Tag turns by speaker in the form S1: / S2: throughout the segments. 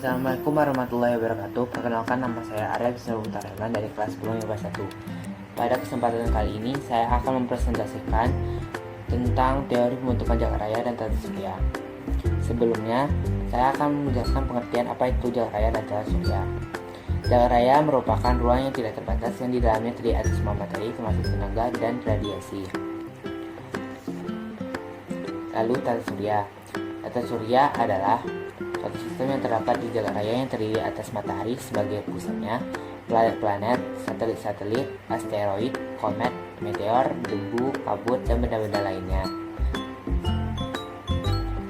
S1: Assalamualaikum warahmatullahi wabarakatuh. Perkenalkan, nama saya Arya Bisnawutareman dari kelas 10 IPA 1. Pada kesempatan kali ini saya akan mempresentasikan tentang teori pembentukan jagat raya dan tata surya. Sebelumnya, saya akan menjelaskan pengertian apa itu jagat raya dan tata surya. Jagat raya merupakan ruang yang tidak terbatas yang di dalamnya terdiri atas semua materi termasuk tenaga dan radiasi. Lalu tata surya. Tata surya adalah suatu sistem yang terdapat di jagat raya yang terdiri atas matahari sebagai pusatnya, planet-planet, satelit-satelit, asteroid, komet, meteor, debu, kabut, dan benda-benda lainnya.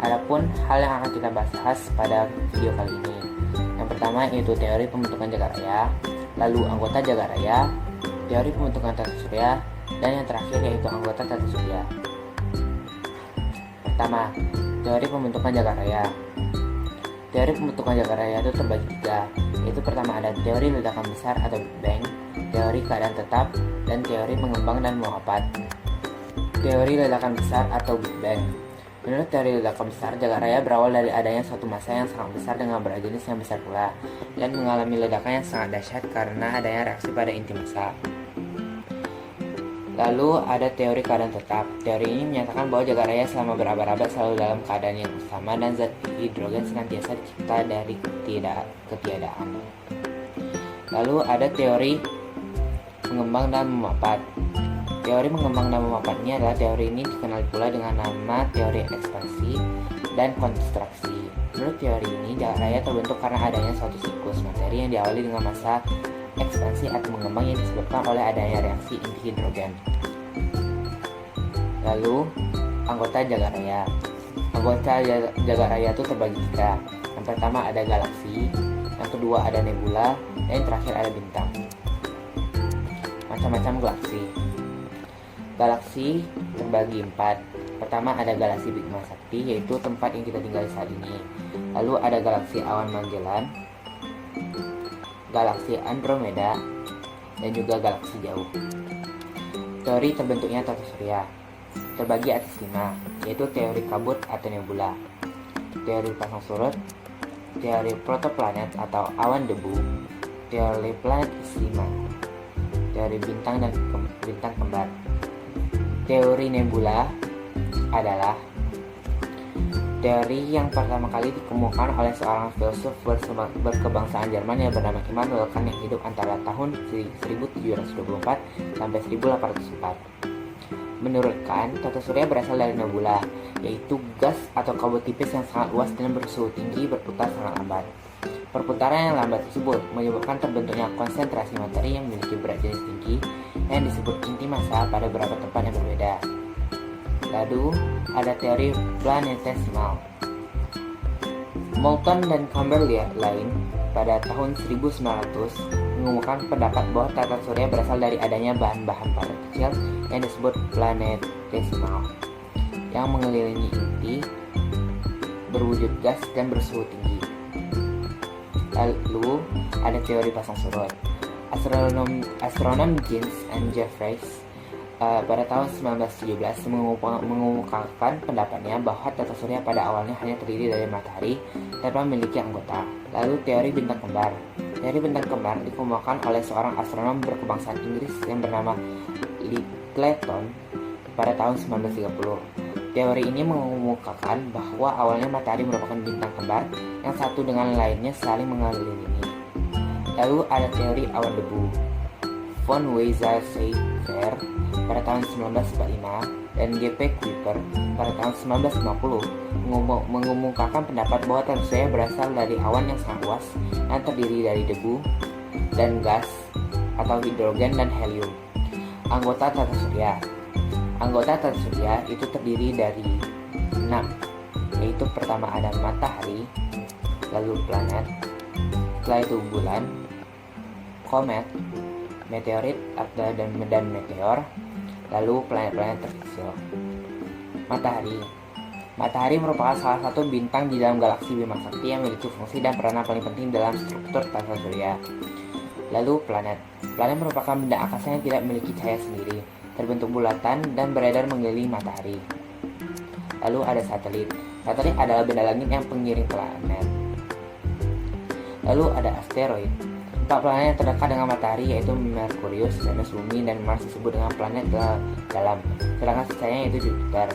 S1: Adapun hal yang akan kita bahas pada video kali ini, yang pertama yaitu teori pembentukan jagat raya, lalu anggota jagat raya, teori pembentukan tata surya, dan yang terakhir yaitu anggota tata surya. Pertama, teori pembentukan jagat raya. Teori pembentukan jagat raya itu terbagi tiga, yaitu pertama ada teori ledakan besar atau Big Bang, teori keadaan tetap, dan teori pengembang dan menguap. Teori ledakan besar atau Big Bang. Menurut teori ledakan besar, jagat raya berawal dari adanya suatu massa yang sangat besar dengan berat jenis yang besar pula, dan mengalami ledakan yang sangat dahsyat karena adanya reaksi pada inti massa. Lalu ada teori keadaan tetap. Teori ini menyatakan bahwa jagat raya selama berabad-abad selalu dalam keadaan yang sama dan zat hidrogen senantiasa dicipta dari ketiadaan. Lalu ada teori pengembang dan memapat. Teori pengembang dan memapat ini adalah teori ini dikenal pula dengan nama teori ekspansi dan konstruksi. Menurut teori ini, jagat raya terbentuk karena adanya suatu siklus materi yang diawali dengan massa ekspansi atau mengembang yang disebabkan oleh adanya reaksi inti hidrogen. Lalu, anggota jagat raya. Anggota jagat raya itu terbagi tiga. Yang pertama ada galaksi, yang kedua ada nebula, dan yang terakhir ada bintang. Macam-macam galaksi. Galaksi terbagi empat. Pertama ada galaksi Bima Sakti, yaitu tempat yang kita tinggal saat ini. Lalu ada galaksi awan Magellan, galaksi Andromeda, dan juga galaksi jauh. Teori terbentuknya tata surya terbagi atas 5, yaitu teori kabut atau nebula, teori pasang surut, teori protoplanet atau awan debu, teori planet isi 5, teori bintang dan bintang kembar. Teori nebula adalah teori yang pertama kali dikemukakan oleh seorang filsuf berkebangsaan Jerman yang bernama Immanuel Kant yang hidup antara tahun 1724 sampai 1804. Menurut Kant, tata surya berasal dari nebula, yaitu gas atau kabut tipis yang sangat luas dan bersuhu tinggi berputar sangat lambat. Perputaran yang lambat tersebut menyebabkan terbentuknya konsentrasi materi yang memiliki berat jenis tinggi yang disebut inti massa pada beberapa tempat yang berbeda. Lalu, ada teori planetesimal. Moulton dan Chamberlain pada tahun 1900 mengumumkan pendapat bahwa tata surya berasal dari adanya bahan-bahan partikel yang disebut planetesimal yang mengelilingi inti, berwujud gas dan bersuhu tinggi. Lalu, ada teori pasang surut. Astronom James and Jeffreys pada tahun 1917 mengumumkan pendapatnya bahwa tata surya pada awalnya hanya terdiri dari matahari tanpa memiliki anggota. Lalu teori bintang kembar. Teori bintang kembar dikemukakan oleh seorang astronom berkebangsaan Inggris yang bernama Lyttelton pada tahun 1930. Teori ini mengemukakan bahwa awalnya matahari merupakan bintang kembar yang satu dengan lainnya saling mengelilingi. Lalu ada teori awan debu. Von Weizsäcker pada tahun 1945 dan G.P. Kuiper pada tahun 1950 mengumumkakan pendapat bahwa tata surya berasal dari awan yang sangat luas yang terdiri dari debu dan gas atau hidrogen dan helium. Anggota tata surya. Anggota tata surya itu terdiri dari 6, yaitu pertama ada matahari, lalu planet, setelah itu bulan, komet, meteorit dan meteor, lalu planet-planet terkecil. Matahari merupakan salah satu bintang di dalam galaksi Bima Sakti yang memiliki fungsi dan peranan paling penting dalam struktur tata surya. Lalu planet merupakan benda angkasa yang tidak memiliki cahaya sendiri, terbentuk bulatan dan beredar mengelilingi matahari. Lalu ada satelit. Satelit adalah benda langit yang pengiring planet. Lalu ada asteroid. 4 planet yang terdekat dengan matahari yaitu Merkurius, Venus, Bumi, dan Mars disebut dengan planet dalam. Sedangkan sisanya yaitu Jupiter,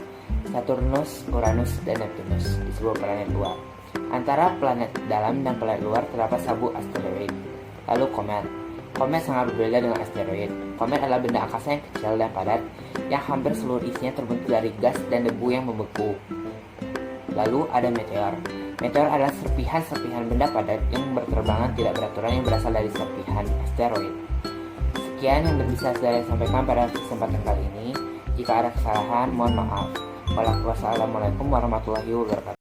S1: Saturnus, Uranus, dan Neptunus disebut planet luar. Antara planet dalam dan planet luar terdapat sabuk asteroid. Lalu komet. Komet sangat berbeda dengan asteroid. Komet adalah benda angkasa yang kecil dan padat yang hampir seluruh isinya terbentuk dari gas dan debu yang membeku. Lalu ada meteor. Meteor adalah serpihan-serpihan benda padat yang berterbangan tidak beraturan yang berasal dari serpihan asteroid. Sekian yang bisa saya sampaikan pada kesempatan kali ini. Jika ada kesalahan, mohon maaf. Wassalamualaikum warahmatullahi wabarakatuh.